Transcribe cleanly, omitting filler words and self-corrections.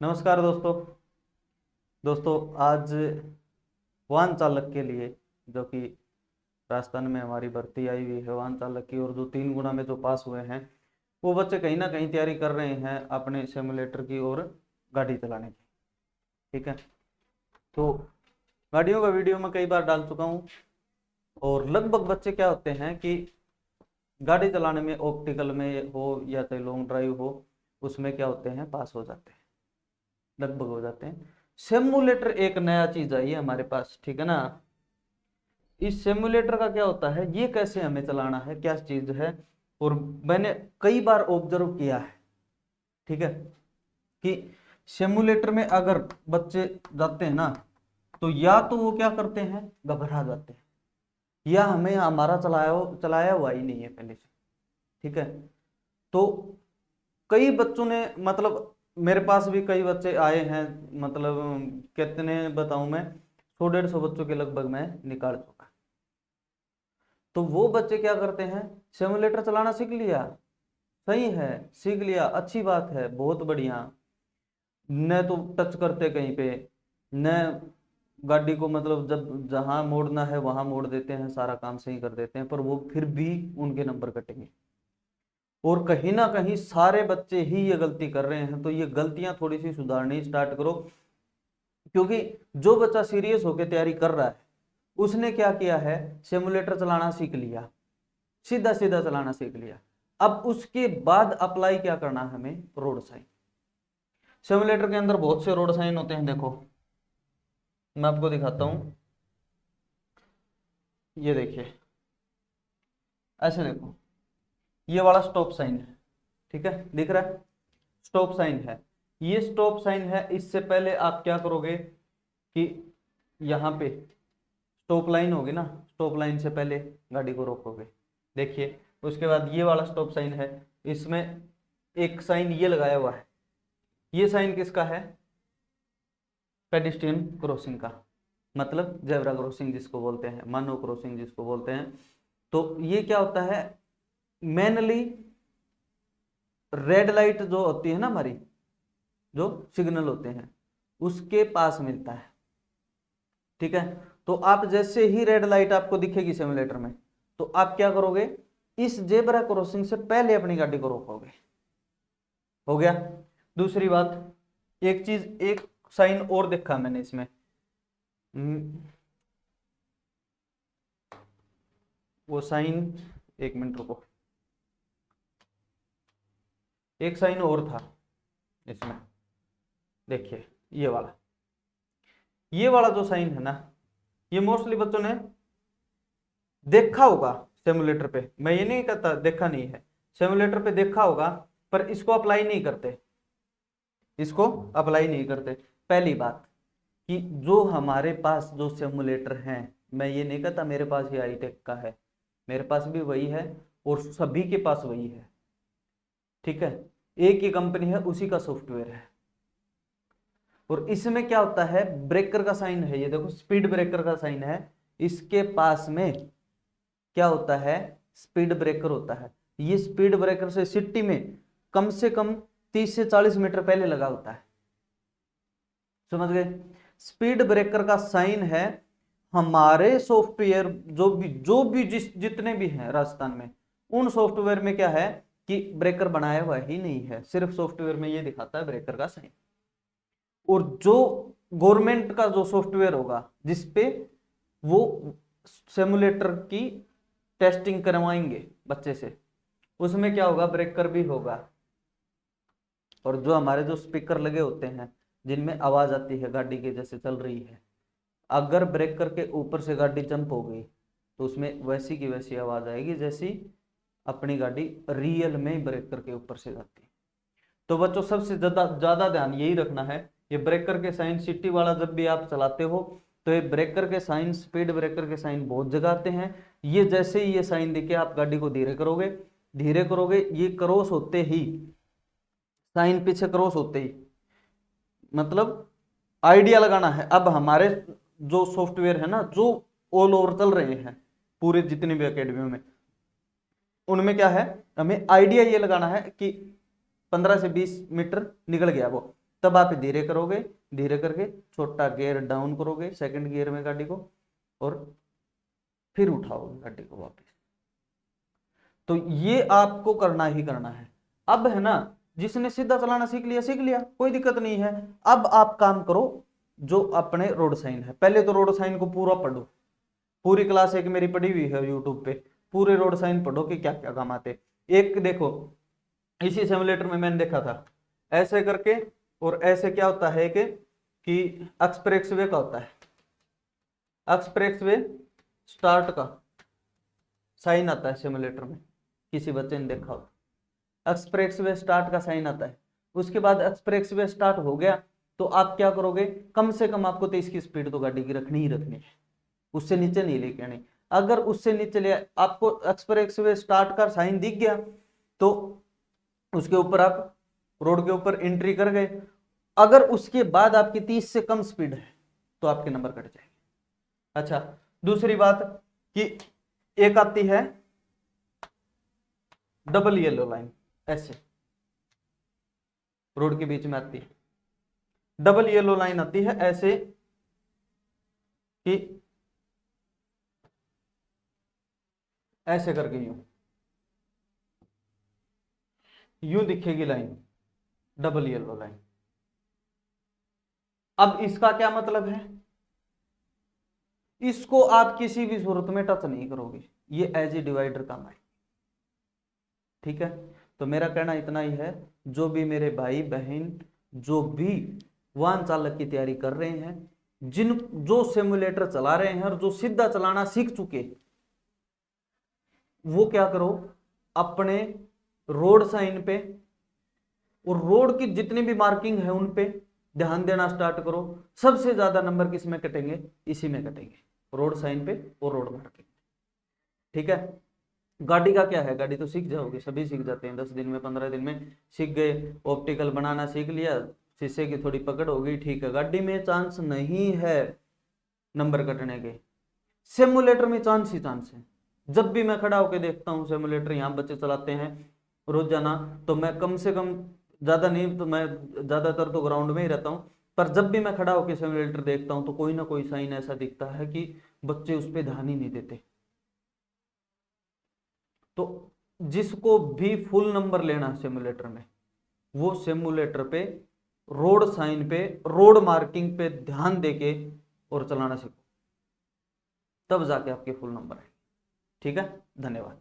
नमस्कार दोस्तों। आज वाहन चालक के लिए जो कि राजस्थान में हमारी भर्ती आई हुई है वाहन चालक की, और जो 3 गुना में जो पास हुए हैं वो बच्चे कहीं ना कहीं तैयारी कर रहे हैं अपने सिमुलेटर की और गाड़ी चलाने की। ठीक है, तो गाड़ियों का वीडियो मैं कई बार डाल चुका हूँ, और लगभग बच्चे क्या होते हैं कि गाड़ी चलाने में ऑप्टिकल में हो या चाहे लॉन्ग ड्राइव हो, उसमें क्या होते हैं, पास हो जाते हैं, लगभग हो जाते हैं। सिमुलेटर एक नया चीज आई है हमारे पास, ठीक है ना। इस सिमुलेटर का क्या होता है, ये कैसे हमें चलाना है, क्या चीज है, और मैंने कई बार ऑब्जर्व किया है, ठीक है, कि सिमुलेटर में अगर बच्चे जाते हैं ना, तो या तो वो क्या करते हैं, घबरा जाते हैं, या हमें हमारा चलाया चलाया हुआ ही नहीं है पहले से। ठीक है, तो कई बच्चों ने, मतलब मेरे पास भी कई बच्चे आए हैं, मतलब कितने बताऊं मैं, 100-150 बच्चों के लगभग मैं निकाल चुका। तो वो बच्चे क्या करते हैं, सिमुलेटर चलाना सीख लिया, सही है, सीख लिया, अच्छी बात है, बहुत बढ़िया, न तो टच करते कहीं पे, न गाड़ी को, मतलब जब जहां मोड़ना है वहां मोड़ देते हैं, सारा काम सही कर देते हैं, पर वो फिर भी उनके नंबर कटेंगे। और कहीं ना कहीं सारे बच्चे ही ये गलती कर रहे हैं, तो ये गलतियां थोड़ी सी सुधारनी स्टार्ट करो। क्योंकि जो बच्चा सीरियस होकर तैयारी कर रहा है, उसने क्या किया है, सिमुलेटर चलाना सीख लिया, सीधा सीधा चलाना सीख लिया। अब उसके बाद अप्लाई क्या करना है हमें, रोड साइन। सिमुलेटर के अंदर बहुत से रोड साइन होते हैं, देखो मैं आपको दिखाता हूं, ये देखिए, ऐसे देखो, ये वाला स्टॉप साइन है, ठीक है, दिख रहा है, स्टॉप साइन है, ये स्टॉप साइन है। इससे पहले आप क्या करोगे कि यहाँ पे स्टॉप लाइन होगी ना, स्टॉप लाइन से पहले गाड़ी को रोकोगे, देखिए। उसके बाद ये वाला स्टॉप साइन है, इसमें एक साइन ये लगाया हुआ है, ये साइन किसका है, पेडिस्ट्रियन क्रॉसिंग का, मतलब जेब्रा क्रॉसिंग जिसको बोलते हैं, मानव क्रॉसिंग जिसको बोलते हैं। तो ये क्या होता है, मेनली रेड लाइट जो होती है ना हमारी, जो सिग्नल होते हैं उसके पास मिलता है। ठीक है, तो आप जैसे ही रेड लाइट आपको दिखेगी सिमुलेटर में, तो आप क्या करोगे, इस जेब्रा क्रॉसिंग से पहले अपनी गाड़ी को रोकोगे। हो गया। दूसरी बात, एक चीज, एक साइन और देखा मैंने इसमें, वो साइन, एक मिनट रुको, एक साइन और था इसमें, देखिए, ये वाला जो साइन है ना, ये मोस्टली बच्चों ने देखा होगा सिमुलेटर पे, मैं ये नहीं कहता देखा नहीं है, सिमुलेटर पे देखा होगा, पर इसको अप्लाई नहीं करते, इसको अप्लाई नहीं करते। पहली बात कि जो हमारे पास जो सिमुलेटर हैं, मैं ये नहीं कहता मेरे पास ही हाईटेक का है, मेरे पास भी वही है, और सभी के पास वही है, ठीक है, एक ही कंपनी है, उसी का सॉफ्टवेयर है। और इसमें क्या होता है, ब्रेकर का साइन है, ये देखो स्पीड ब्रेकर का साइन है, इसके पास में क्या होता है, स्पीड ब्रेकर होता है। ये स्पीड ब्रेकर से कम 30 से 40 मीटर पहले लगा होता है, समझ गए। स्पीड ब्रेकर का साइन है, हमारे सॉफ्टवेयर जो भी जितने भी हैं राजस्थान में, उन सॉफ्टवेयर में क्या है कि ब्रेकर बनाया हुआ ही नहीं है, सिर्फ सॉफ्टवेयर में ये दिखाता है ब्रेकर का साइन। और जो गवर्नमेंट का जो सॉफ्टवेयर होगा जिसपे वो सिमुलेटर की टेस्टिंग करवाएंगे बच्चे से, उसमें क्या होगा, ब्रेकर भी होगा। और जो हमारे जो स्पीकर लगे होते हैं जिनमें आवाज आती है गाड़ी के, जैसे चल रही है, अगर ब्रेकर के ऊपर से गाड़ी जंप हो गई तो उसमें वैसी की वैसी आवाज आएगी जैसी अपनी गाड़ी रियल में ब्रेकर के ऊपर से जाती है। तो बच्चों सबसे ज्यादा ज्यादा ध्यान यही रखना है, ये ब्रेकर के साइन सिटी वाला जब भी आप चलाते हो, तो ये ब्रेकर के साइन, स्पीड ब्रेकर के साइन बहुत जगह आते हैं। ये जैसे ही ये साइन दिखे आप गाड़ी को धीरे करोगे, धीरे करोगे, ये क्रॉस होते ही, साइन पीछे क्रॉस होते ही, मतलब आइडिया लगाना है। अब हमारे जो सॉफ्टवेयर है ना, जो ऑल ओवर चल रहे हैं पूरे जितने भी एकेडमी में, उनमें क्या है, हमें आइडिया ये लगाना है कि 15 से 20 मीटर निकल गया वो, तब आप धीरे करोगे, धीरे करके छोटा गियर डाउन करोगे सेकंड गियर में गाड़ी को, और फिर उठाओगे गाड़ी को वापस। तो ये आपको करना ही करना है। अब है ना, जिसने सीधा चलाना सीख लिया, कोई दिक्कत नहीं है। अब आप काम करो जो अपने रोड साइन है, पहले तो रोड साइन को पूरा पढ़ो, पूरी क्लास एक मेरी पढ़ी हुई है यूट्यूब पे, पूरे रोड साइन पढ़ो कि क्या क्या काम आते। एक देखो, इसी सिमुलेटर में मैंने देखा था ऐसे करके, और ऐसे क्या होता है कि एक्सप्रेसवे का होता है, एक्सप्रेसवे स्टार्ट का साइन आता है सिमुलेटर में, किसी बच्चे ने देखा हो, एक्सप्रेसवे स्टार्ट का साइन आता है। उसके बाद एक्सप्रेसवे स्टार्ट हो गया तो आप क्या करोगे, कम से कम आपको 30 की स्पीड तो गाड़ी की रखनी ही रखनी है, उससे नीचे नहीं लेके आनी। अगर उससे नीचे ले, आपको एक्सप्रेसवे स्टार्ट का साइन दिख गया तो उसके ऊपर आप रोड के ऊपर एंट्री कर गए। अगर उसके बाद आपकी 30 से कम स्पीड है तो आपके नंबर कट जाएंगे। अच्छा, दूसरी बात कि एक आती है डबल येलो लाइन, ऐसे रोड के बीच में आती है डबल येलो लाइन, आती है ऐसे कि ऐसे करके यूं दिखेगी लाइन, डबल येलो लाइन। अब इसका क्या मतलब है, इसको आप किसी भी सूरत में टच नहीं करोगे, ये एज ए डिवाइडर काम है। ठीक है, तो मेरा कहना इतना ही है, जो भी मेरे भाई बहन जो भी वाहन चालक की तैयारी कर रहे हैं, जो सिमुलेटर चला रहे हैं और जो सीधा चलाना सीख चुके, वो क्या करो, अपने रोड साइन पे और रोड की जितनी भी मार्किंग है उन पे ध्यान देना स्टार्ट करो। सबसे ज्यादा नंबर किस में कटेंगे, इसी में कटेंगे, रोड साइन पे और रोड मार्किंग। ठीक है, गाड़ी का क्या है, गाड़ी तो सीख जाओगे, सभी सीख जाते हैं 10 दिन में 15 दिन में सीख गए, ऑप्टिकल बनाना सीख लिया, शीशे की थोड़ी पकड़ हो गई, ठीक है। गाड़ी में चांस नहीं है नंबर कटने के, सिमुलेटर में चांस ही चांस है। जब भी मैं खड़ा होकर देखता हूँ सिमुलेटर, यहाँ बच्चे चलाते हैं रोजाना, तो मैं कम से कम, ज्यादा नहीं तो मैं ज्यादातर तो ग्राउंड में ही रहता हूँ, पर जब भी मैं खड़ा होकर सिमुलेटर देखता हूँ तो कोई ना कोई साइन ऐसा दिखता है कि बच्चे उस पर ध्यान ही नहीं देते। तो जिसको भी फुल नंबर लेना सिमुलेटर में, वो सिमुलेटर पे रोड साइन पे रोड मार्किंग पे ध्यान देके और चलाना सीखो, तब जाके आपके फुल नंबर है। ठीक है, धन्यवाद।